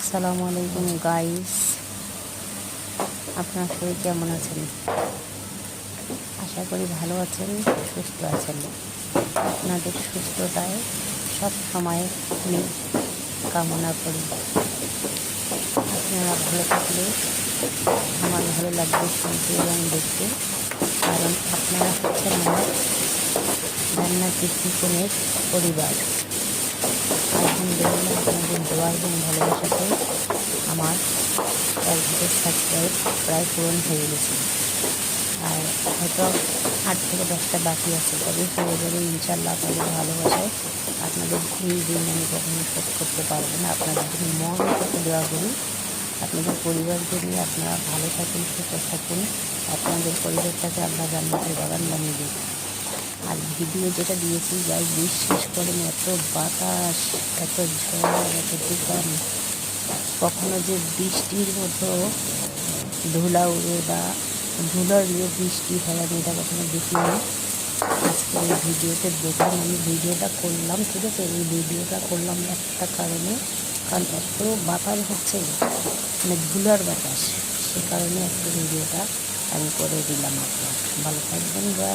আসসালামু আলাইকুম গাইস, আপনারা সবাই কেমন আছেন? আশা করি ভালো আছেন, সুস্থ আছেন। আপনাদের সুস্থতায় সব সময় আমি কামনা করি। আপনারা ভালো থাকলে আমার ভালো লাগবে শুনতে এবং দেখতে, কারণ আপনারা হচ্ছেন আমার জান্নাতুল জীবনের পরিবার। আলহামদুলিল্লাহ, আপনাদের দোয়া এবং ভালোবাসাতে আমার 1,000 সাবস্ক্রাইব প্রায় পূরণ হয়ে গেছে, আর হয়তো 8 থেকে 10টা বাকি আছে, তবে হয়ে যাবে ইনশাল্লাহ। আপনাদের ভালোবাসায় আপনাদের এই দিন আমি কখনো শোধ করতে পারবো না। আপনাদের জন্য মন থেকে দোয়া করি, আপনাদের পরিবারকে নিয়ে আপনারা ভালো থাকুন, সুস্থ থাকুন। আপনাদের পরিবারটাকে আল্লাহ জান্নাতের বাগান বানিয়ে দিন। আর ভিডিও যেটা দিয়েছি যাই বিশ্বাস করেন, এত বাতাস, এত ঝড়, এত তুফান, কখনো যে বৃষ্টির মতো ধুলা উড়ে বা ধুলার দিয়ে বৃষ্টি হয় আমি এটা কখনো দেখিনি। আজকে এই ভিডিওতে দেখলাম, আমি ভিডিওটা করলাম, ঠিক আছে? এই ভিডিওটা করলাম একটা কারণে, কারণ এত বাতাস হচ্ছে, মানে ধুলার বাতাস, সে কারণে একটা ভিডিওটা আমি করে দিলাম। আপনার ভালো থাকবেন বা